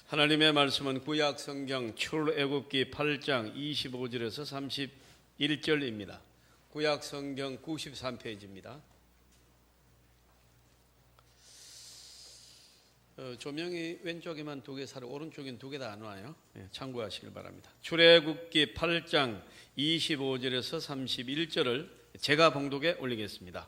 하나님의 말씀은 구약 성경 출애굽기 8장 25절에서 31절입니다. 구약 성경 93페이지입니다. 조명이 왼쪽에만 2개 사로 오른쪽엔 2개 다 안 와요. 참고하시길 바랍니다. 출애굽기 8장 25절에서 31절을 제가 봉독에 올리겠습니다.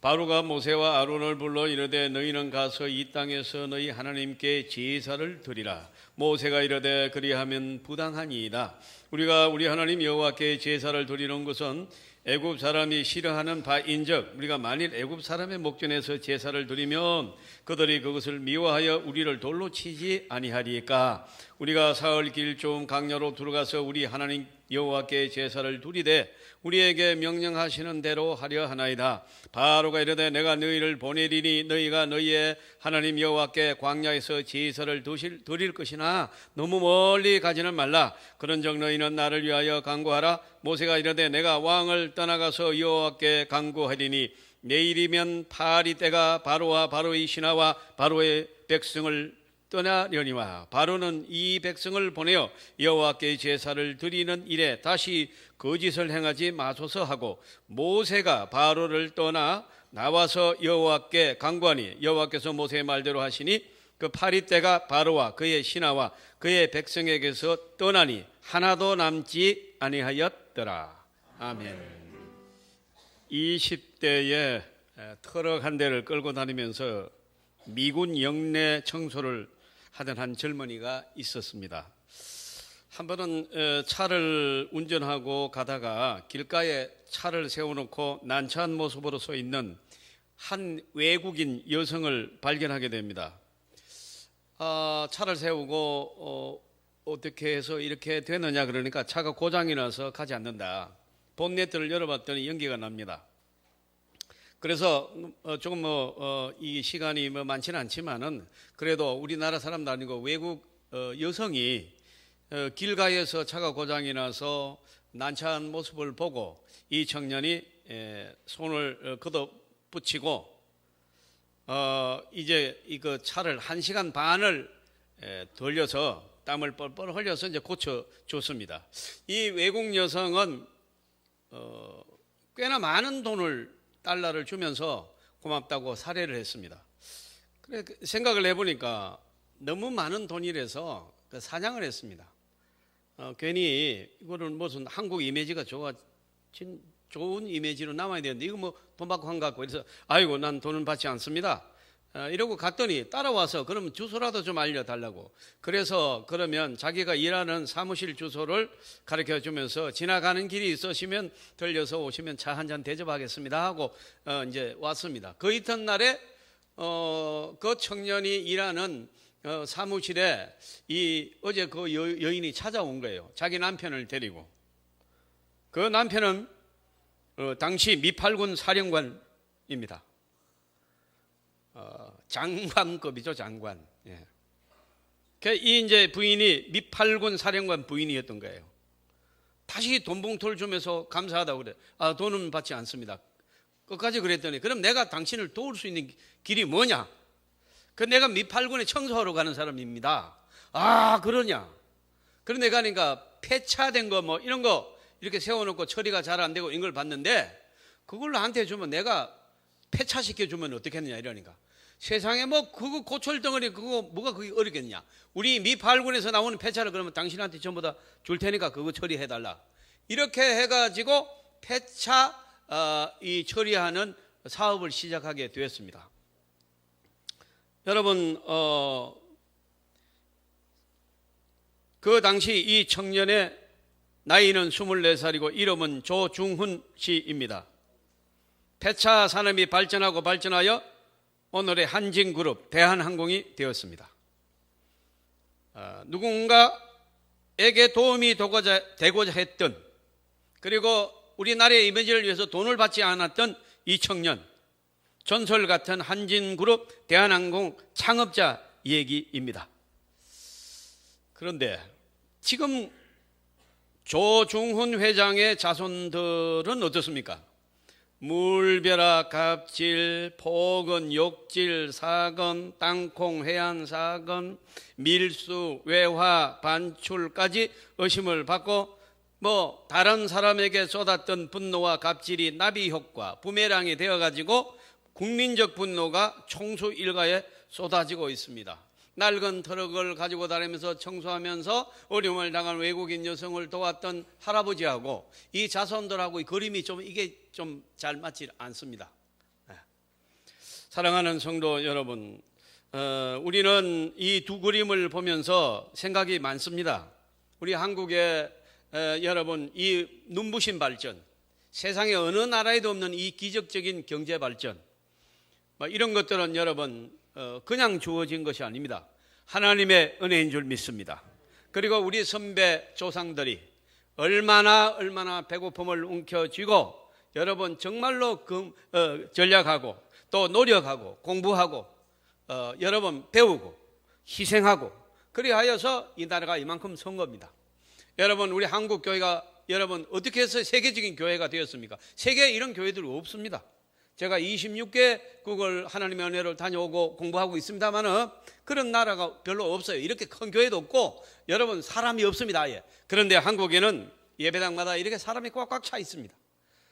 바로가 모세와 아론을 불러 이르되 너희는 가서 이 땅에서 너희 하나님께 제사를 드리라. 모세가 이르되 그리하면 부당하니이다. 우리가 우리 하나님 여호와께 제사를 드리는 것은 애굽 사람이 싫어하는 바인즉 우리가 만일 애굽 사람의 목전에서 제사를 드리면 그들이 그것을 미워하여 우리를 돌로 치지 아니하리까. 우리가 사흘 길 좀 강야로 들어가서 우리 하나님 여호와께 제사를 드리되 우리에게 명령하시는 대로 하려 하나이다. 바로가 이르되 내가 너희를 보내리니 너희가 너희의 하나님 여호와께 광야에서 제사를 드릴 것이나 너무 멀리 가지는 말라. 그런즉 너희는 나를 위하여 간구하라. 모세가 이르되 내가 왕을 떠나가서 여호와께 간구하리니 내일이면 파리 때가 바로와 바로의 신하와 바로의 백성을 떠나려니와 바로는 이 백성을 보내어 여호와께 제사를 드리는 일에 다시 거짓을 행하지 마소서 하고 모세가 바로를 떠나 나와서 여호와께 간구하니 여호와께서 모세의 말대로 하시니 그 파리 때가 바로와 그의 신하와 그의 백성에게서 떠나니 하나도 남지 아니하였더라. 아멘. 20대에 트럭 한 대를 끌고 다니면서 미군 영내 청소를 하던 한 젊은이가 있었습니다. 한 번은 차를 운전하고 가다가 길가에 차를 세워놓고 난처한 모습으로 서 있는 한 외국인 여성을 발견하게 됩니다. 차를 세우고 어떻게 해서 이렇게 되느냐 그러니까 차가 고장이 나서 가지 않는다. 본네트를 열어봤더니 연기가 납니다. 그래서 조금 이 시간이 많지는 않지만은 그래도 우리나라 사람도 아니고 외국 여성이 길가에서 차가 고장이 나서 난처한 모습을 보고 이 청년이 손을 걷어붙이고 이제 이거 차를 1시간 반을 돌려서 땀을 뻘뻘 흘려서 이제 고쳐줬습니다. 이 외국 여성은 꽤나 많은 달러를 주면서 고맙다고 사례를 했습니다. 그래 생각을 해보니까 너무 많은 돈이라서 사냥을 했습니다. 괜히 이거는 무슨 한국 이미지가 좋은 이미지로 남아야 되는데 이거 뭐 돈 받고 한 것 같고 그래서 아이고 난 돈은 받지 않습니다. 이러고 갔더니 따라와서 그러면 주소라도 좀 알려달라고. 그래서 그러면 자기가 일하는 사무실 주소를 가르쳐 주면서 지나가는 길이 있으시면 들려서 오시면 차 한 잔 대접하겠습니다 하고 이제 왔습니다. 그 이튿날에 그 청년이 일하는 사무실에 어제 그 여인이 찾아온 거예요. 자기 남편을 데리고. 그 남편은 당시 미팔군 사령관입니다. 장관급이죠, 장관. 예. 이 이제 부인이 미팔군 사령관 부인이었던 거예요. 다시 돈 봉투를 주면서 감사하다고 그래. 돈은 받지 않습니다. 끝까지 그랬더니 그럼 내가 당신을 도울 수 있는 길이 뭐냐? 내가 미팔군에 청소하러 가는 사람입니다. 그러냐? 그럼 내가 그러니까 폐차된 거 뭐 이런 거 이렇게 세워놓고 처리가 잘 안 되고 이런 걸 봤는데 그걸 나한테 주면 내가 폐차시켜 주면 어떻겠느냐 이러니까 세상에 뭐 그거 고철 덩어리 그거 뭐가 그게 어렵겠냐. 우리 미팔군에서 나오는 폐차를 그러면 당신한테 전부 다 줄 테니까 그거 처리해 달라. 이렇게 해가지고 폐차 이 처리하는 사업을 시작하게 되었습니다. 여러분 그 당시 이 청년의 나이는 24살이고 이름은 조중훈 씨입니다. 폐차 산업이 발전하여 오늘의 한진그룹 대한항공이 되었습니다. 누군가에게 도움이 되고자 했던 그리고 우리나라의 이미지를 위해서 돈을 받지 않았던 이 청년, 전설 같은 한진그룹 대한항공 창업자 얘기입니다. 그런데 지금 조중훈 회장의 자손들은 어떻습니까? 물벼락, 갑질, 포건, 욕질, 사건, 땅콩, 해안 사건, 밀수, 외화, 반출까지 의심을 받고 다른 사람에게 쏟았던 분노와 갑질이 나비 효과, 부메랑이 되어가지고 국민적 분노가 총수 일가에 쏟아지고 있습니다. 낡은 트럭을 가지고 다니면서 청소하면서 어려움을 당한 외국인 여성을 도왔던 할아버지하고 이 자손들하고 이 그림이 이게 좀 잘 맞지 않습니다. 사랑하는 성도 여러분, 우리는 이 두 그림을 보면서 생각이 많습니다. 우리 한국의 여러분, 이 눈부신 발전, 세상에 어느 나라에도 없는 이 기적적인 경제 발전, 이런 것들은 여러분 그냥 주어진 것이 아닙니다. 하나님의 은혜인 줄 믿습니다. 그리고 우리 선배 조상들이 얼마나 배고픔을 움켜쥐고 여러분 정말로 전략하고 또 노력하고 공부하고 여러분 배우고 희생하고 그리하여서 이 나라가 이만큼 선 겁니다. 여러분 우리 한국 교회가 여러분 어떻게 해서 세계적인 교회가 되었습니까? 세계에 이런 교회들이 없습니다. 제가 26개국을 하나님의 은혜로 다녀오고 공부하고 있습니다만 그런 나라가 별로 없어요. 이렇게 큰 교회도 없고 여러분 사람이 없습니다. 아예. 그런데 한국에는 예배당마다 이렇게 사람이 꽉꽉 차 있습니다.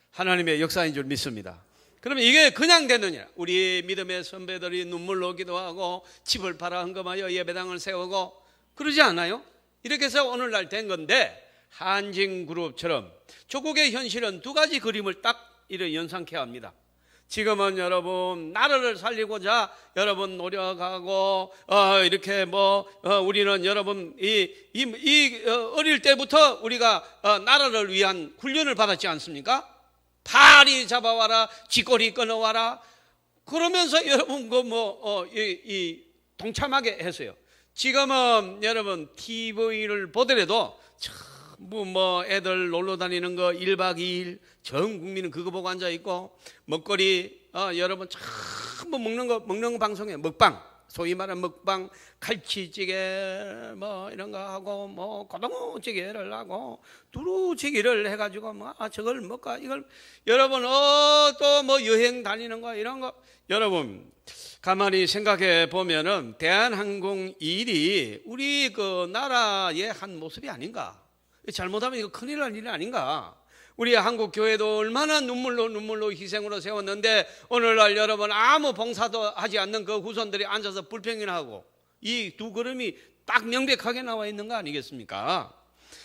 하나님의 역사인 줄 믿습니다. 그러면 이게 그냥 되느냐? 우리 믿음의 선배들이 눈물로 기도하고 집을 팔아 헌금하여 예배당을 세우고 그러지 않아요? 이렇게 해서 오늘날 된 건데 한진그룹처럼 조국의 현실은 두 가지 그림을 딱 이렇게 연상케 합니다. 지금은 여러분 나라를 살리고자 여러분 노력하고 이렇게 우리는 여러분 어릴 때부터 우리가 나라를 위한 훈련을 받았지 않습니까? 파리 잡아와라, 쥐꼬리 끊어와라. 그러면서 여러분 동참하게 했어요. 지금은 여러분 TV를 보더라도 애들 놀러 다니는 거 1박 2일 전 국민은 그거 보고 앉아 있고 먹거리 여러분 전부 먹는 방송에 먹방 소위 말하는 먹방 갈치찌개 이런 거 하고 고등어찌개를 하고 두루찌개를 해가지고 저걸 먹까 이걸 여러분 또 여행 다니는 거 이런 거 여러분 가만히 생각해 보면은 대한항공 일이 우리 그 나라의 한 모습이 아닌가? 잘못하면 이거 큰일 날 일이 아닌가? 우리 한국 교회도 얼마나 눈물로 희생으로 세웠는데 오늘날 여러분 아무 봉사도 하지 않는 그 후손들이 앉아서 불평이나 하고 이 두 그림이 딱 명백하게 나와 있는 거 아니겠습니까?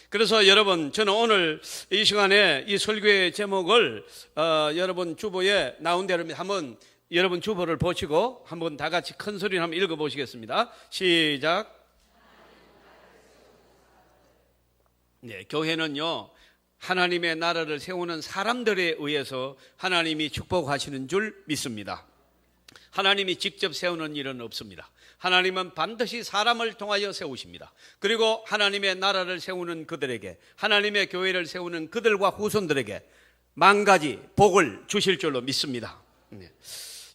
그래서 여러분 저는 오늘 이 시간에 이 설교의 제목을 여러분 주보에 나온 대로 한번 여러분 주보를 보시고 한번 다 같이 큰 소리로 한번 읽어보시겠습니다. 시작. 네, 교회는요 하나님의 나라를 세우는 사람들에 의해서 하나님이 축복하시는 줄 믿습니다. 하나님이 직접 세우는 일은 없습니다. 하나님은 반드시 사람을 통하여 세우십니다. 그리고 하나님의 나라를 세우는 그들에게 하나님의 교회를 세우는 그들과 후손들에게 만 가지 복을 주실 줄로 믿습니다. 네.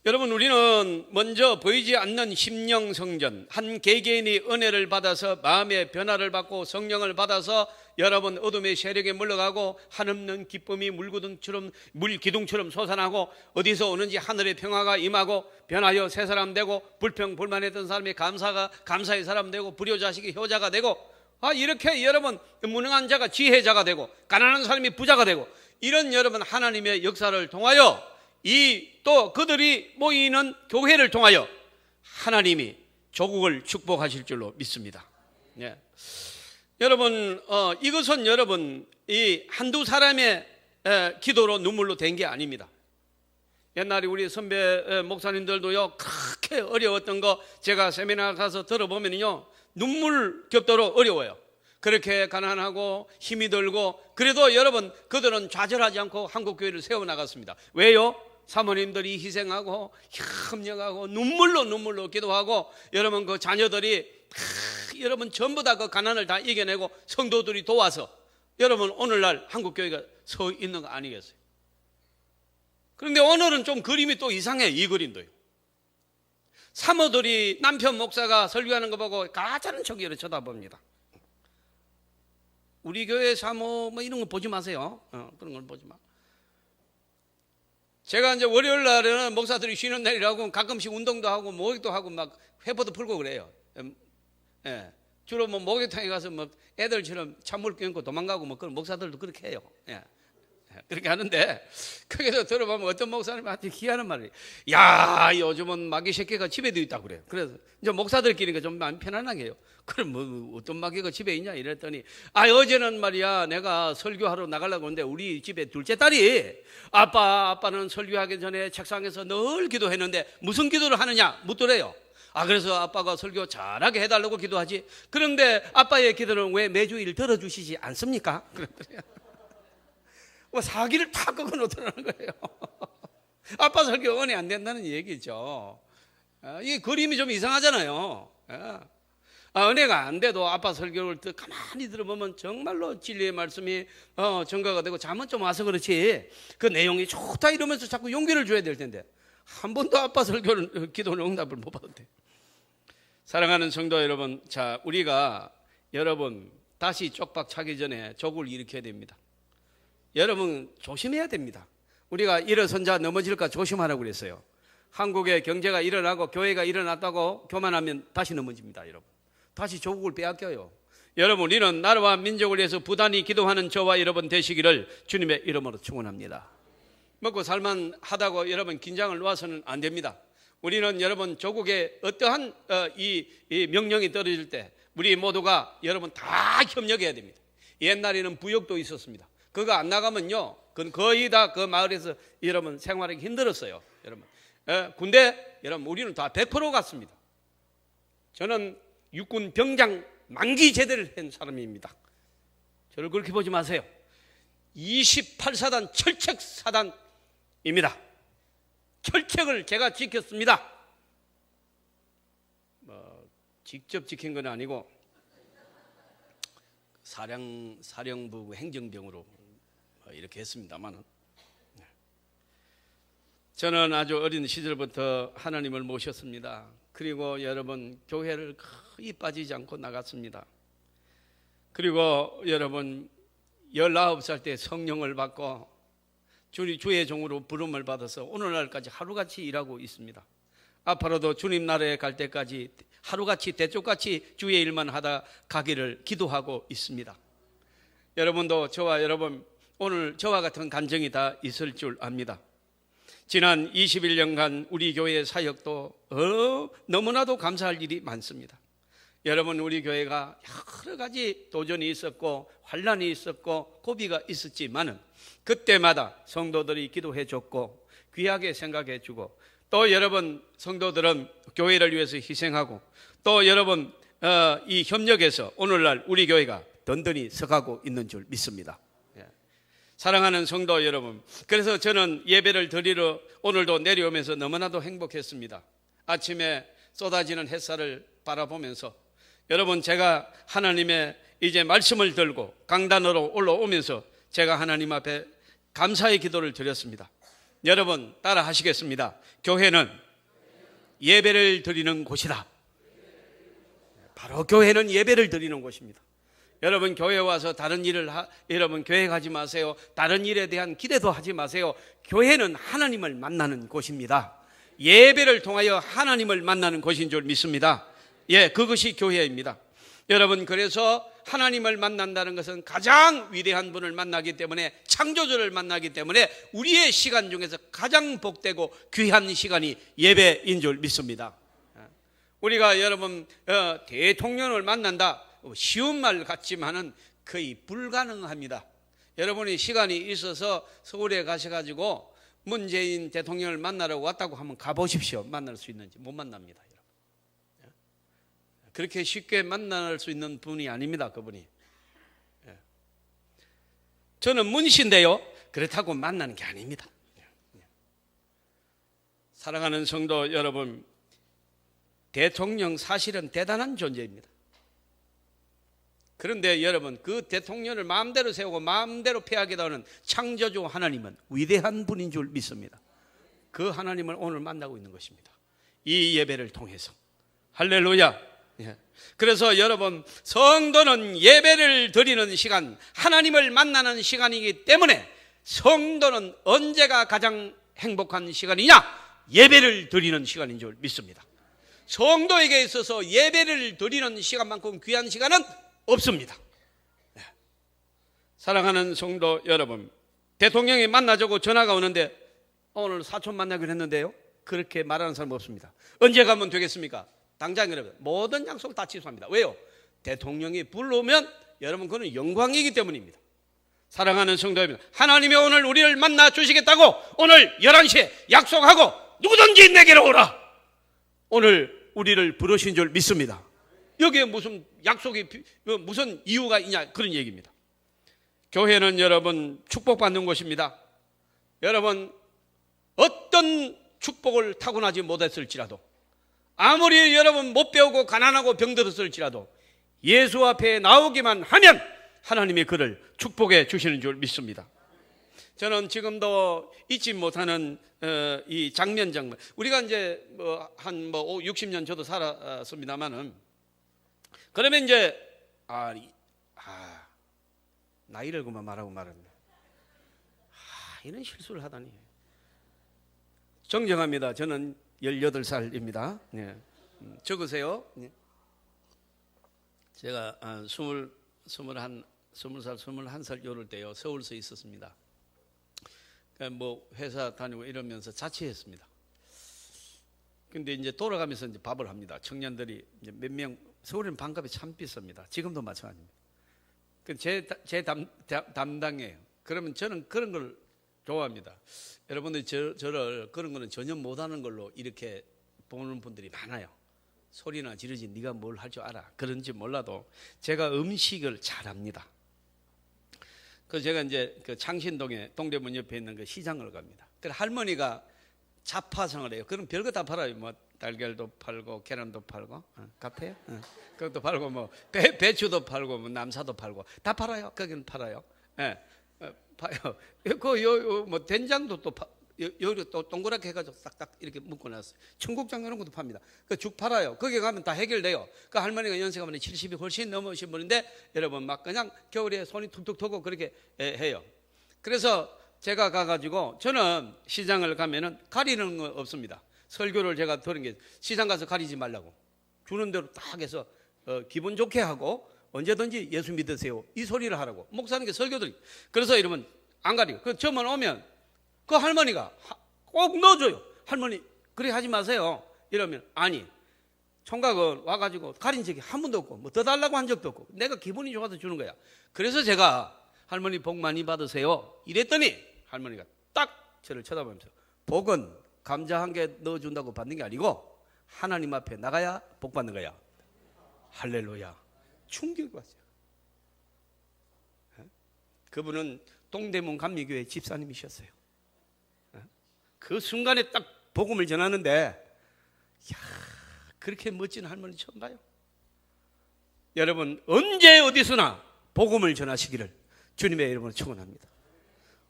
여러분 우리는 먼저 보이지 않는 심령 성전 한 개개인이 은혜를 받아서 마음의 변화를 받고 성령을 받아서 여러분 어둠의 세력에 물러가고 한없는 기쁨이 물기둥처럼 솟아나고 어디서 오는지 하늘의 평화가 임하고 변하여 새 사람 되고 불평 불만했던 사람이 감사의 사람 되고 불효자식이 효자가 되고 이렇게 여러분 무능한 자가 지혜자가 되고 가난한 사람이 부자가 되고 이런 여러분 하나님의 역사를 통하여 또 그들이 모이는 교회를 통하여 하나님이 조국을 축복하실 줄로 믿습니다. 네. 여러분 이것은 여러분 이 한두 사람의 기도로 눈물로 된 게 아닙니다. 옛날에 우리 선배 목사님들도요 그렇게 어려웠던 거 제가 세미나 가서 들어보면요 눈물 겹도록 어려워요. 그렇게 가난하고 힘이 들고 그래도 여러분 그들은 좌절하지 않고 한국교회를 세워나갔습니다. 왜요? 사모님들이 희생하고 협력하고 눈물로 기도하고 여러분 그 자녀들이 여러분 전부 다 그 가난을 다 이겨내고 성도들이 도와서 여러분 오늘날 한국교회가 서 있는 거 아니겠어요? 그런데 오늘은 좀 그림이 또 이상해. 이 그림도요. 사모들이 남편 목사가 설교하는 거 보고 가짜는 척이로 쳐다봅니다. 우리 교회 사모 이런 거 보지 마세요. 그런 걸 보지 마. 제가 이제 월요일 날에는 목사들이 쉬는 날이라고 가끔씩 운동도 하고 목욕도 하고 막 회포도 풀고 그래요. 예. 주로 뭐 목욕탕에 가서 뭐 애들처럼 찬물 껴안고 도망가고 뭐 그런 목사들도 그렇게 해요. 예. 그렇게 하는데 거기서 들어보면 어떤 목사님한테 희한한 말이, 야, 요즘은 마귀 새끼가 집에도 있다고 그래요. 그래서 이제 목사들끼리가 좀 마음 편안하게 해요. 그럼 뭐 어떤 마귀가 집에 있냐 이랬더니, 어제는 말이야 내가 설교하러 나가려고 하는데 우리 집에 둘째 딸이 아빠는 설교하기 전에 책상에서 늘 기도했는데 무슨 기도를 하느냐 묻더래요. 그래서 아빠가 설교 잘하게 해달라고 기도하지, 그런데 아빠의 기도는 왜 매주일 들어주시지 않습니까? 그랬더래요. 사기를 탁 꺾어 놓더라는 거예요. 아빠 설교 은혜 안 된다는 얘기죠. 이 그림이 좀 이상하잖아요. 은혜가 안 돼도 아빠 설교를 가만히 들어보면 정말로 진리의 말씀이 증거가 되고, 잠은 좀 와서 그렇지 그 내용이 좋다 이러면서 자꾸 용기를 줘야 될 텐데 한 번도 아빠 설교는 기도는 응답을 못 받았대요. 사랑하는 성도 여러분, 자, 우리가 여러분 다시 쪽박 차기 전에 족을 일으켜야 됩니다. 여러분 조심해야 됩니다. 우리가 일어선자 넘어질까 조심하라고 그랬어요. 한국의 경제가 일어나고 교회가 일어났다고 교만하면 다시 넘어집니다. 여러분 다시 조국을 빼앗겨요. 여러분, 우리는 나라와 민족을 위해서 부단히 기도하는 저와 여러분 되시기를 주님의 이름으로 축원합니다. 먹고 살만 하다고 여러분 긴장을 놓아서는 안 됩니다. 우리는 여러분 조국에 어떠한 이 명령이 떨어질 때 우리 모두가 여러분 다 협력해야 됩니다. 옛날에는 부역도 있었습니다. 그거 안 나가면요, 그건 거의 다 그 마을에서 여러분 생활하기 힘들었어요. 여러분 군대 여러분 우리는 다 100% 갔습니다. 저는 육군 병장 만기 제대를 한 사람입니다. 저를 그렇게 보지 마세요. 28사단 철책사단입니다. 철책을 제가 지켰습니다. 직접 지킨 건 아니고 사령부 행정병으로 이렇게 했습니다만, 저는 아주 어린 시절부터 하나님을 모셨습니다. 그리고 여러분 교회를 거의 빠지지 않고 나갔습니다. 그리고 여러분 19살 때 성령을 받고 주의 종으로 부름을 받아서 오늘날까지 하루같이 일하고 있습니다. 앞으로도 주님 나라에 갈 때까지 하루같이 대쪽같이 주의 일만 하다 가기를 기도하고 있습니다. 여러분도 저와 여러분 오늘 저와 같은 감정이 다 있을 줄 압니다. 지난 21년간 우리 교회의 사역도 너무나도 감사할 일이 많습니다. 여러분 우리 교회가 여러 가지 도전이 있었고 환난이 있었고 고비가 있었지만은 그때마다 성도들이 기도해 줬고 귀하게 생각해 주고, 또 여러분 성도들은 교회를 위해서 희생하고, 또 여러분 이 협력해서 오늘날 우리 교회가 든든히 서가고 있는 줄 믿습니다. 사랑하는 성도 여러분, 그래서 저는 예배를 드리러 오늘도 내려오면서 너무나도 행복했습니다. 아침에 쏟아지는 햇살을 바라보면서 여러분 제가 하나님의 이제 말씀을 들고 강단으로 올라오면서 제가 하나님 앞에 감사의 기도를 드렸습니다. 여러분 따라 하시겠습니다. 교회는 예배를 드리는 곳이다. 바로 교회는 예배를 드리는 곳입니다. 여러분 교회 와서 다른 일을 여러분 계획하지 마세요. 다른 일에 대한 기대도 하지 마세요. 교회는 하나님을 만나는 곳입니다. 예배를 통하여 하나님을 만나는 곳인 줄 믿습니다. 그것이 교회입니다. 여러분 그래서 하나님을 만난다는 것은 가장 위대한 분을 만나기 때문에, 창조주를 만나기 때문에 우리의 시간 중에서 가장 복되고 귀한 시간이 예배인 줄 믿습니다. 우리가 여러분 대통령을 만난다, 쉬운 말 같지만은 거의 불가능합니다. 여러분이 시간이 있어서 서울에 가셔가지고 문재인 대통령을 만나러 왔다고 하면 가보십시오. 만날 수 있는지. 못 만납니다. 여러분. 그렇게 쉽게 만날 수 있는 분이 아닙니다. 그분이. 저는 문신데요, 그렇다고 만나는 게 아닙니다. 사랑하는 성도 여러분, 대통령 사실은 대단한 존재입니다. 그런데 여러분 그 대통령을 마음대로 세우고 마음대로 폐하게 하는 창조주 하나님은 위대한 분인 줄 믿습니다. 그 하나님을 오늘 만나고 있는 것입니다. 이 예배를 통해서. 할렐루야. 그래서 여러분 성도는 예배를 드리는 시간, 하나님을 만나는 시간이기 때문에 성도는 언제가 가장 행복한 시간이냐? 예배를 드리는 시간인 줄 믿습니다. 성도에게 있어서 예배를 드리는 시간만큼 귀한 시간은 없습니다. 네. 사랑하는 성도 여러분, 대통령이 만나자고 전화가 오는데 오늘 사촌 만나기로 했는데요, 그렇게 말하는 사람 없습니다. 언제 가면 되겠습니까? 당장 여러분 모든 약속 다 취소합니다. 왜요? 대통령이 불러오면 여러분 그건 영광이기 때문입니다. 사랑하는 성도 여러분, 하나님이 오늘 우리를 만나 주시겠다고 오늘 11시에 약속하고 누구든지 내게로 오라, 오늘 우리를 부르신 줄 믿습니다. 여기에 무슨 약속이, 무슨 이유가 있냐, 그런 얘기입니다. 교회는 여러분 축복받는 곳입니다. 여러분 어떤 축복을 타고나지 못했을지라도, 아무리 여러분 못 배우고 가난하고 병들었을지라도 예수 앞에 나오기만 하면 하나님이 그를 축복해 주시는 줄 믿습니다. 저는 지금도 잊지 못하는 이 장면, 우리가 이제 한 60년 저도 살았습니다만은, 그러면 이제 나이를 그만 말하고 말합니다. 이런 실수를 하다니. 정정합니다. 저는 18살입니다. 네. 적으세요. 네. 제가 21살 요럴 때요, 서울서 있었습니다. 뭐 회사 다니고 이러면서 자취했습니다. 근데 이제 돌아가면서 이제 밥을 합니다. 청년들이 이제 몇 명, 서울에는 밥값이 참 비쌉니다. 지금도 마찬가지입니다. 제 담당이에요. 그러면 저는 그런 걸 좋아합니다. 여러분들이 저를 그런 거는 전혀 못하는 걸로 이렇게 보는 분들이 많아요. 소리나 지르지 네가 뭘 할 줄 알아, 그런지 몰라도 제가 음식을 잘합니다. 그래서 제가 이제 그 창신동에 동대문 옆에 있는 그 시장을 갑니다. 그래서 할머니가 잡화상을 해요. 그럼 별거 다 팔아요. 뭐 달걀도 팔고 계란도 팔고, 카페요? 그것도 팔고, 뭐 배추도 팔고, 뭐 남사도 팔고 다 팔아요. 거기는 팔아요. 예, 봐요. 뭐 된장도 또 여기 또 동그랗게 해가지고 싹딱 이렇게 묶어놨어요. 청국장 이런 것도 팝니다. 그 죽 팔아요. 거기 가면 다 해결돼요. 그 할머니가 연세가 70이 훨씬 넘으신 분인데 여러분 막 그냥 겨울에 손이 툭툭 터고 그렇게 해요. 그래서 제가 가가지고, 저는 시장을 가면은 가리는 건 없습니다. 설교를 제가 들은 게, 시장 가서 가리지 말라고, 주는 대로 딱 해서 기분 좋게 하고 언제든지 예수 믿으세요, 이 소리를 하라고 목사님께 설교드리. 그래서 이러면 안 가리고, 그 저만 오면 그 할머니가 꼭 넣어줘요. 할머니 그래 하지 마세요 이러면, 아니 총각은 와가지고 가린 적이 한 번도 없고 뭐 더 달라고 한 적도 없고 내가 기분이 좋아서 주는 거야. 그래서 제가 할머니 복 많이 받으세요 이랬더니 할머니가 딱 저를 쳐다보면서, 복은 감자 한 개 넣어준다고 받는 게 아니고 하나님 앞에 나가야 복 받는 거야. 할렐루야. 충격이 왔어요. 그분은 동대문 감리교회 집사님이셨어요. 그 순간에 딱 복음을 전하는데, 그렇게 멋진 할머니 처음 봐요. 여러분 언제 어디서나 복음을 전하시기를 주님의 이름으로 축원합니다.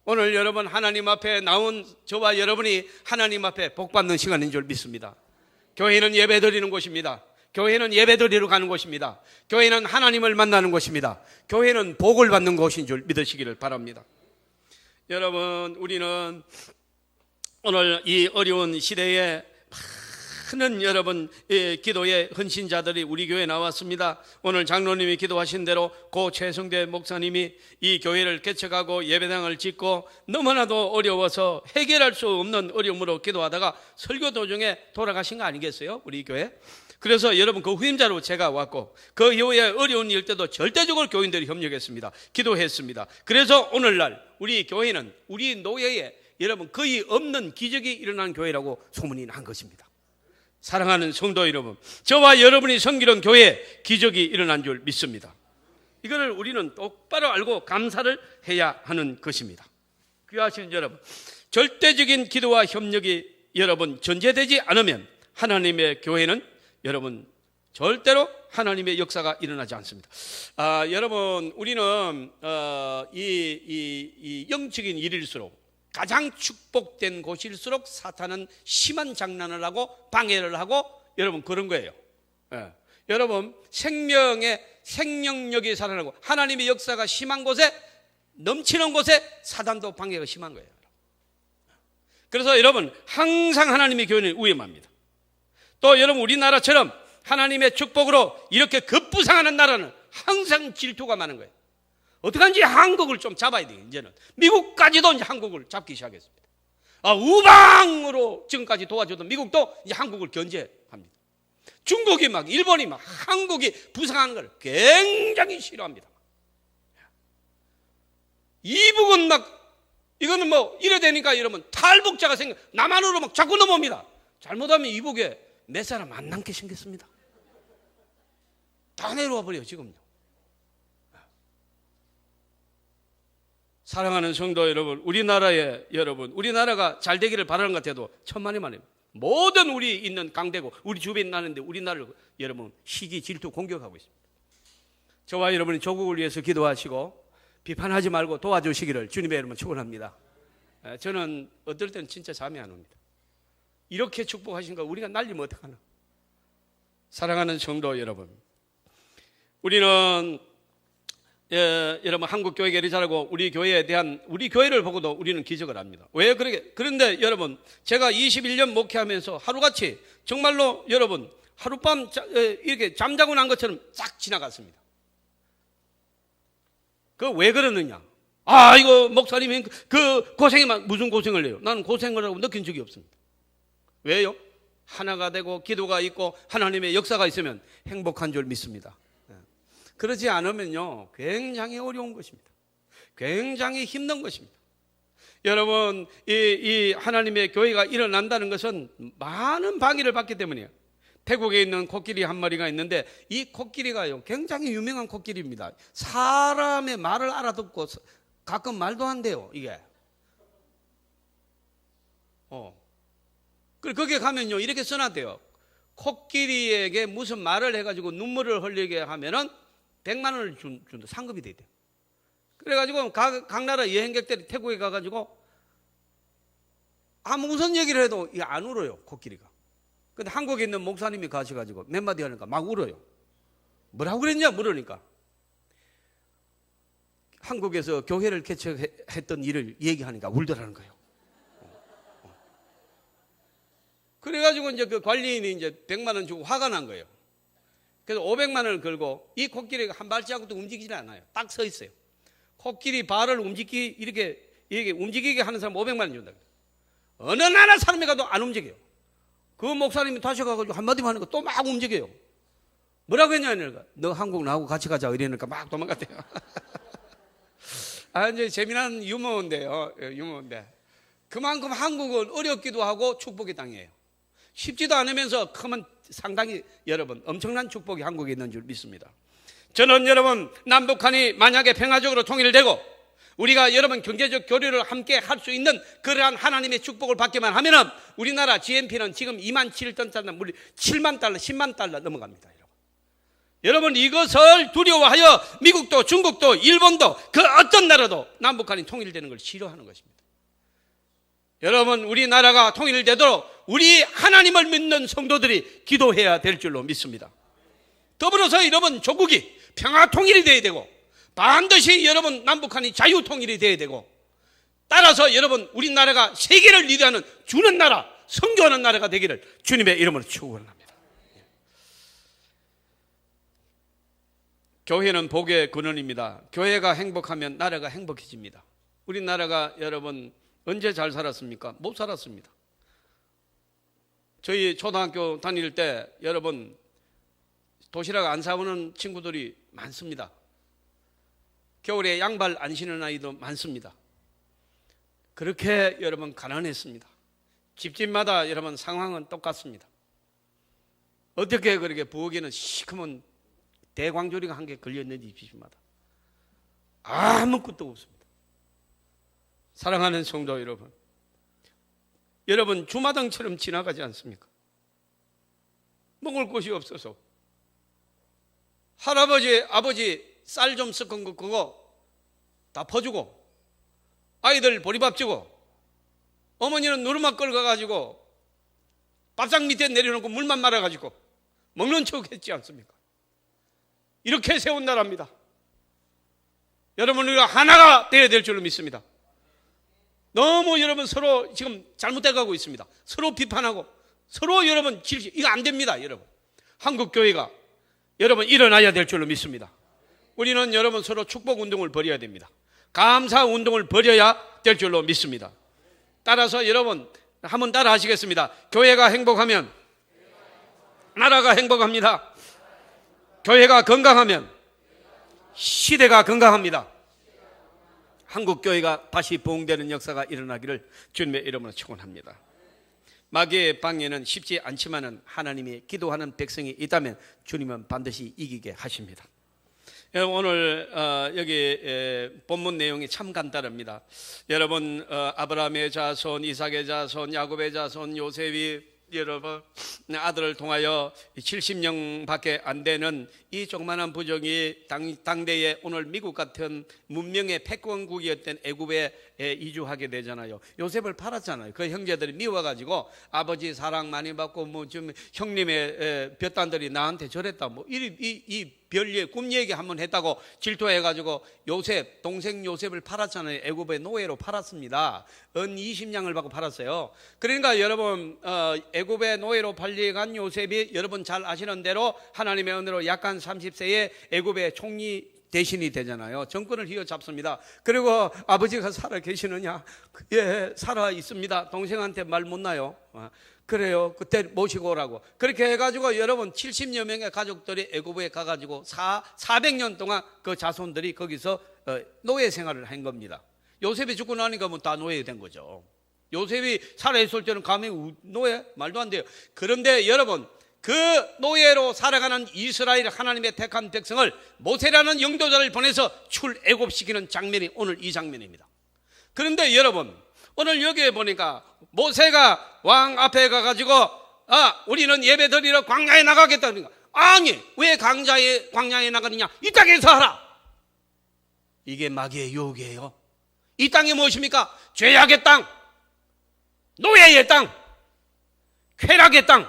오늘 여러분 하나님 앞에 나온 저와 여러분이 하나님 앞에 복 받는 시간인 줄 믿습니다. 교회는 예배 드리는 곳입니다. 교회는 예배 드리러 가는 곳입니다. 교회는 하나님을 만나는 곳입니다. 교회는 복을 받는 곳인 줄 믿으시기를 바랍니다. 여러분 우리는 오늘 이 어려운 시대에 많은 여러분 기도의 헌신자들이 우리 교회에 나왔습니다. 오늘 장로님이 기도하신 대로 고 최성대 목사님이 이 교회를 개척하고 예배당을 짓고 너무나도 어려워서 해결할 수 없는 어려움으로 기도하다가 설교 도중에 돌아가신 거 아니겠어요? 우리 교회. 그래서 여러분 그 후임자로 제가 왔고, 그 이후에 어려운 일 때도 절대적으로 교인들이 협력했습니다. 기도했습니다. 그래서 오늘날 우리 교회는 우리 노예에 여러분 거의 없는 기적이 일어난 교회라고 소문이 난 것입니다. 사랑하는 성도 여러분, 저와 여러분이 섬기는 교회에 기적이 일어난 줄 믿습니다. 이거를 우리는 똑바로 알고 감사를 해야 하는 것입니다. 귀하신 여러분, 절대적인 기도와 협력이 여러분 전제되지 않으면 하나님의 교회는 여러분 절대로 하나님의 역사가 일어나지 않습니다. 여러분 우리는 이 영적인 일일수록, 가장 축복된 곳일수록 사탄은 심한 장난을 하고 방해를 하고 여러분 그런 거예요. 여러분 생명의 생명력이 살아나고 하나님의 역사가 심한 곳에, 넘치는 곳에 사단도 방해가 심한 거예요. 그래서 여러분 항상 하나님의 교회는 위험합니다. 또 여러분 우리나라처럼 하나님의 축복으로 이렇게 급부상하는 나라는 항상 질투가 많은 거예요. 어떡한지 한국을 좀 잡아야 돼요. 이제는 미국까지도 이제 한국을 잡기 시작했습니다. 우방으로 지금까지 도와주던 미국도 이제 한국을 견제합니다. 중국이 막 일본이 막 한국이 부상하는 걸 굉장히 싫어합니다. 이북은 막 이거는 뭐 이래 되니까 여러분 탈북자가 생겨 남한으로 막 자꾸 넘어옵니다. 잘못하면 이북에 몇 사람 안 남게 생겼습니다. 다 내려와 버려요 지금요. 사랑하는 성도 여러분, 우리나라가 잘 되기를 바라는 것 같아도 천만의 말입니다. 모든 우리 있는 강대국, 우리 주변에 나는데 우리나라를 여러분 시기, 질투, 공격하고 있습니다. 저와 여러분이 조국을 위해서 기도하시고 비판하지 말고 도와주시기를 주님의 이름으로 축원합니다. 저는 어떨 때는 진짜 잠이 안 옵니다. 이렇게 축복하신 거 우리가 날리면 어떡하나. 사랑하는 성도 여러분, 우리는 여러분 한국 교회가 이리 잘하고 우리 교회를 보고도 우리는 기적을 합니다. 왜 그런데 여러분 제가 21년 목회하면서 하루같이 정말로 여러분 하룻밤 이렇게 잠자고 난 것처럼 싹 지나갔습니다. 그 왜 그러느냐? 이거 목사님이 그 고생이 무슨 고생을 해요? 나는 고생을 하고 느낀 적이 없습니다. 왜요? 하나가 되고 기도가 있고 하나님의 역사가 있으면 행복한 줄 믿습니다. 그러지 않으면요 굉장히 어려운 것입니다. 굉장히 힘든 것입니다. 여러분 이 하나님의 교회가 일어난다는 것은 많은 방해를 받기 때문이에요. 태국에 있는 코끼리 한 마리가 있는데 이 코끼리가요 굉장히 유명한 코끼리입니다. 사람의 말을 알아듣고 가끔 말도 안 돼요 이게. 거기에 가면요 이렇게 써놨대요. 코끼리에게 무슨 말을 해가지고 눈물을 흘리게 하면은 100만 원을 준다. 상급이 돼야 돼요. 그래가지고 각 나라 여행객들이 태국에 가가지고 무슨 얘기를 해도 안 울어요 코끼리가. 근데 한국에 있는 목사님이 가셔가지고 몇 마디 하니까 막 울어요. 뭐라고 그랬냐 물으니까 한국에서 교회를 개척했던 일을 얘기하니까 울더라는 거예요. 그래가지고 이제 그 관리인이 이제 100만 원 주고 화가 난 거예요. 그래서 500만 원을 걸고 이 코끼리가 한 발자국도 움직이지 않아요. 딱 서 있어요. 코끼리 발을 이렇게 움직이게 하는 사람 500만 원 준다. 어느 나라 사람이 가도 안 움직여요. 그 목사님이 다시 가가지고 한마디만 하니까 또 막 움직여요. 뭐라고 했냐니까 너 한국 나하고 같이 가자 이러니까 막 도망갔대요. 이제 재미난 유머인데요. 유머인데 그만큼 한국은 어렵기도 하고 축복의 땅이에요. 쉽지도 않으면서 크면 상당히 여러분 엄청난 축복이 한국에 있는 줄 믿습니다. 저는 여러분 남북한이 만약에 평화적으로 통일되고 우리가 여러분 경제적 교류를 함께 할 수 있는 그러한 하나님의 축복을 받기만 하면은 우리나라 GNP는 지금 2만 7천 달러, 7만 달러, 10만 달러 넘어갑니다. 여러분 이것을 두려워하여 미국도 중국도 일본도 그 어떤 나라도 남북한이 통일되는 걸 싫어하는 것입니다. 여러분 우리나라가 통일되도록 우리 하나님을 믿는 성도들이 기도해야 될 줄로 믿습니다. 더불어서 여러분 조국이 평화 통일이 돼야 되고 반드시 여러분 남북한이 자유 통일이 돼야 되고 따라서 여러분 우리나라가 세계를 리드하는 주는 나라, 선교하는 나라가 되기를 주님의 이름으로 축원합니다. 교회는 복의 근원입니다. 교회가 행복하면 나라가 행복해집니다. 우리나라가 여러분 언제 잘 살았습니까? 못 살았습니다. 저희 초등학교 다닐 때 여러분 도시락 안 사오는 친구들이 많습니다. 겨울에 양발 안 신는 아이도 많습니다. 그렇게 여러분 가난했습니다. 집집마다 여러분 상황은 똑같습니다. 어떻게 그렇게 부엌에는 시커먼 대광조리가 한 개 걸렸는지 집집마다 아무것도 없습니다. 사랑하는 성도 여러분, 여러분 주마등처럼 지나가지 않습니까? 먹을 것이 없어서 할아버지 아버지 쌀 좀 섞은 거 그거 다 퍼주고 아이들 보리밥 주고 어머니는 누르막 끌어가지고 밥상 밑에 내려놓고 물만 말아가지고 먹는 척 했지 않습니까? 이렇게 세운 나라입니다. 여러분 우리가 하나가 되어야 될 줄로 믿습니다. 너무 여러분 서로 지금 잘못돼 가고 있습니다. 서로 비판하고 서로 여러분 이거 안 됩니다. 여러분 한국 교회가 여러분 일어나야 될 줄로 믿습니다. 우리는 여러분 서로 축복 운동을 벌여야 됩니다. 감사 운동을 벌여야 될 줄로 믿습니다. 따라서 여러분 한번 따라 하시겠습니다. 교회가 행복하면 나라가 행복합니다. 교회가 건강하면 시대가 건강합니다. 한국 교회가 다시 부흥되는 역사가 일어나기를 주님의 이름으로 축원합니다. 마귀의 방해는 쉽지 않지만은 하나님이 기도하는 백성이 있다면 주님은 반드시 이기게 하십니다. 오늘 여기 본문 내용이 참 간단합니다. 여러분 아브라함의 자손, 이삭의 자손, 야곱의 자손, 요셉이 여러분 아들을 통하여 70명밖에 안 되는 이 조그마한 부족이 당대에 오늘 미국 같은 문명의 패권국이었던 애굽에 이주하게 되잖아요. 요셉을 팔았잖아요. 그 형제들이 미워가지고 아버지 사랑 많이 받고 뭐 좀 형님의 볕단들이 나한테 저랬다 뭐 이 별리의 꿈 얘기 한번 했다고 질투해가지고 요셉 동생 요셉을 팔았잖아요. 애굽의 노예로 팔았습니다. 은 20냥을 받고 팔았어요. 그러니까 여러분 애굽의 노예로 팔려간 요셉이 여러분 잘 아시는 대로 하나님의 은혜로 약간 30세에 애굽의 총리 대신이 되잖아요. 정권을 휘어잡습니다. 그리고 아버지가 살아 계시느냐? 예, 살아 있습니다. 동생한테 말 못 나요. 그래요. 그때 모시고 오라고. 그렇게 해가지고 여러분 70여 명의 가족들이 애굽에 가가지고 400년 동안 그 자손들이 거기서 노예 생활을 한 겁니다. 요셉이 죽고 나니까 뭐 다 노예 된 거죠. 요셉이 살아있을 때는 감히 노예? 말도 안 돼요. 그런데 여러분 그 노예로 살아가는 이스라엘 하나님의 택한 백성을 모세라는 영도자를 보내서 출애굽시키는 장면이 오늘 이 장면입니다. 그런데 여러분 오늘 여기에 보니까 모세가 왕 앞에 가가지고 우리는 예배 드리러 광야에 나가겠다. 아니 왜 광야에 나가느냐? 이 땅에서 하라. 이게 마귀의 유혹이에요. 이 땅이 무엇입니까? 죄악의 땅, 노예의 땅, 쾌락의 땅,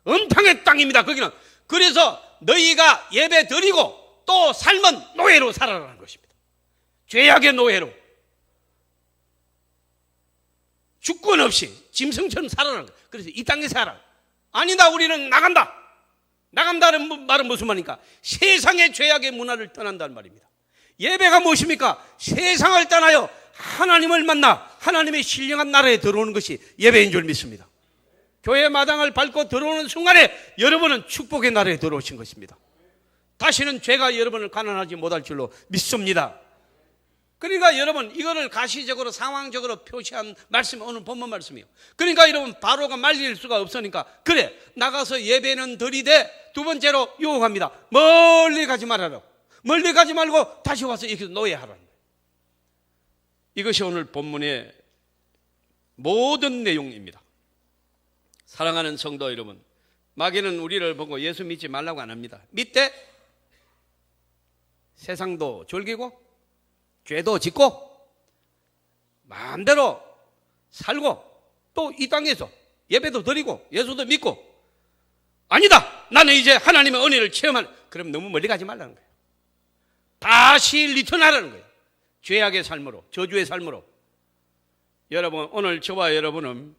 음탕의 땅입니다. 거기는. 그래서 너희가 예배 드리고 또 삶은 노예로 살아라는 것입니다. 죄악의 노예로 주권 없이 짐승처럼 살아라는 거예요. 그래서 이 땅에 살아. 아니다 우리는 나간다. 나간다는 말은 무슨 말입니까? 세상의 죄악의 문화를 떠난다는 말입니다. 예배가 무엇입니까? 세상을 떠나요 하나님을 만나 하나님의 신령한 나라에 들어오는 것이 예배인 줄 믿습니다. 교회 마당을 밟고 들어오는 순간에 여러분은 축복의 나라에 들어오신 것입니다. 다시는 죄가 여러분을 가난하지 못할 줄로 믿습니다. 그러니까 여러분 이거를 가시적으로 상황적으로 표시한 말씀이 오늘 본문 말씀이에요. 그러니까 여러분 바로가 말릴 수가 없으니까 그래 나가서 예배는 드리되 두 번째로 유혹합니다. 멀리 가지 말아라. 멀리 가지 말고 다시 와서 이렇게 노예하라는 거예요. 이것이 오늘 본문의 모든 내용입니다. 사랑하는 성도 여러분, 마귀는 우리를 보고 예수 믿지 말라고 안 합니다. 믿되 세상도 즐기고 죄도 짓고 마음대로 살고 또 이 땅에서 예배도 드리고 예수도 믿고 아니다 나는 이제 하나님의 은혜를 체험하는 그럼 너무 멀리 가지 말라는 거예요. 다시 리턴하라는 거예요. 죄악의 삶으로 저주의 삶으로. 여러분 오늘 저와 여러분은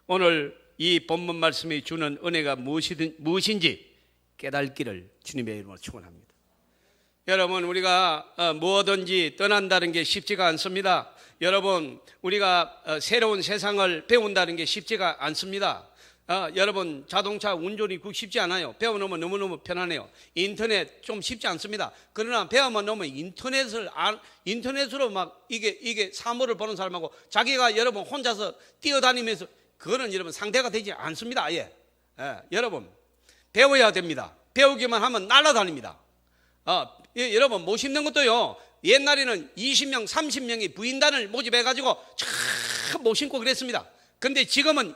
오늘 이 본문 말씀이 주는 은혜가 무엇인지 깨닫기를 주님의 이름으로 축원합니다. 여러분 우리가 무엇든지 떠난다는 게 쉽지가 않습니다. 여러분 우리가 새로운 세상을 배운다는 게 쉽지가 않습니다. 여러분 자동차 운전이 쉽지 않아요. 배워놓으면 너무너무 편하네요. 인터넷 좀 쉽지 않습니다. 그러나 배우면 너무 인터넷으로 막 이게 사물을 보는 사람하고 자기가 여러분 혼자서 뛰어다니면서 그거는 여러분 상대가 되지 않습니다. 아예. 여러분 배워야 됩니다. 배우기만 하면 날아다닙니다. 여러분 못 심는 것도요. 옛날에는 20명 30명이 부인단을 모집해가지고 참 못 심고 그랬습니다. 근데 지금은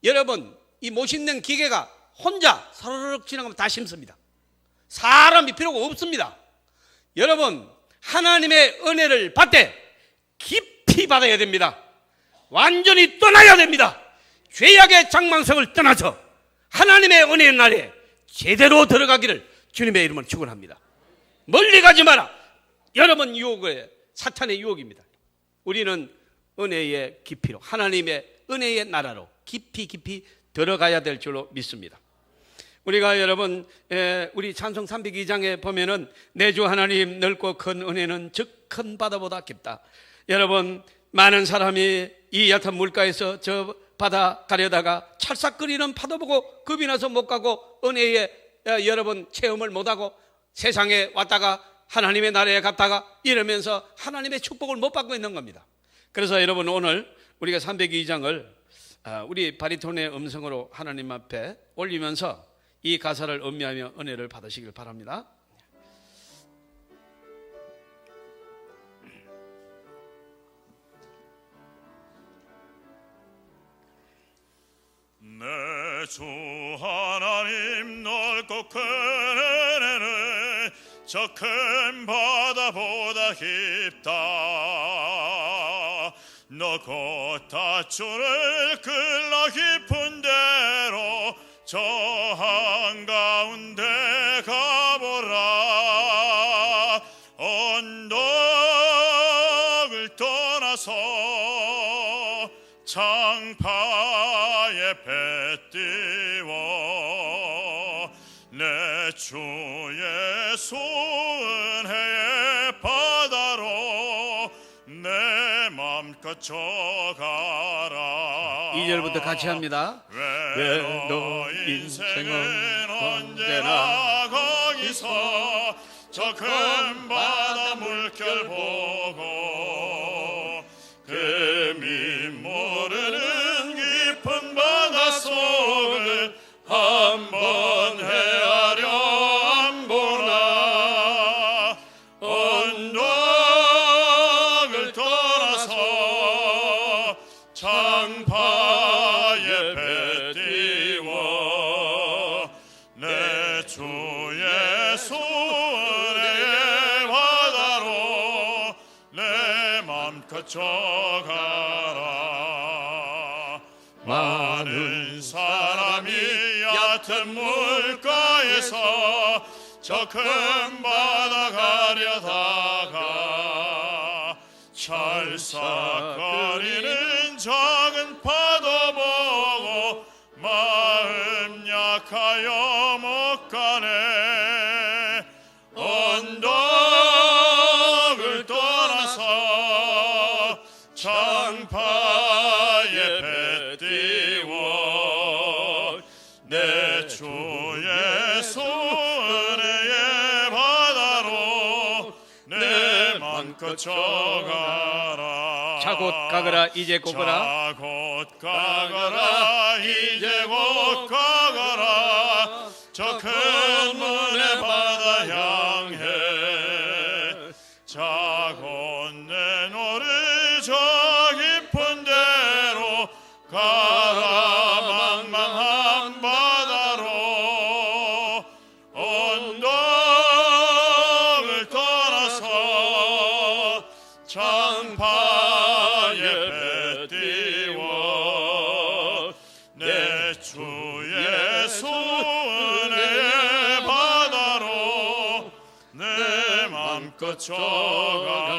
여러분 이 못 심는 기계가 혼자 서르륵 지나가면 다 심습니다. 사람이 필요가 없습니다. 여러분 하나님의 은혜를 받되 깊이 받아야 됩니다. 완전히 떠나야 됩니다. 죄악의 장망성을 떠나서 하나님의 은혜의 날에 제대로 들어가기를 주님의 이름으로 축원합니다. 멀리 가지 마라. 여러분 유혹에 사탄의 유혹입니다. 우리는 은혜의 깊이로, 하나님의 은혜의 나라로 깊이 들어가야 될 줄로 믿습니다. 우리가 여러분 우리 찬송 302장에 보면은 내 주 하나님 넓고 큰 은혜는 즉 큰 바다보다 깊다. 여러분, 많은 사람이 이 얕은 물가에서 저 바다 가려다가 찰싹거리는 파도 보고 겁이 나서 못 가고 은혜의 여러분 체험을 못하고 세상에 왔다가 하나님의 나라에 갔다가 이러면서 하나님의 축복을 못 받고 있는 겁니다. 그래서 여러분, 오늘 우리가 302장을 우리 바리톤의 음성으로 하나님 앞에 올리면서 이 가사를 음미하며 은혜를 받으시길 바랍니다. 내 주 하나님 넓고 큰 은혜는 저 큰 바다보다 깊다. 너 곧 다주를 끌러 깊은 데로 저 한가운데 가보라. 언덕을 떠나서 창파에 배 띄워 내 주 예수 은혜의 바다로 내 맘껏 져가라. 2절부터 같이 합니다. 너 인생은 언제나 거기서 저 큰 바다 물결 보고 그 민 모르는 깊은 바다 속을 한번 헤아려 안 보나. 언덕을 떠나서 창파에 배 띄워 내 주 예수 은혜의 바다로 내 맘껏 져가라. 많은 사람이 얕은 물가에서 저 큰 바다 가려다가 찰싹거리는 작은 파도 보고 마음 약하여 못 가네. 언덕을 떠나서 창파에 배 띄워 내 주 예수 은혜의 바다로 내 맘껏 져가라. 자 곧 가거라 이제 고거라. 자 곧 가거라 이제 곧 가거라. 저 큰 문의 바다 향해 자 곧 내 노를 저 깊은 데로 가라. 망망한 바다로 언덕을 떠나서 창파에 배 띄워 내 주 예수 은혜의 바다로 내 맘껏 져가라.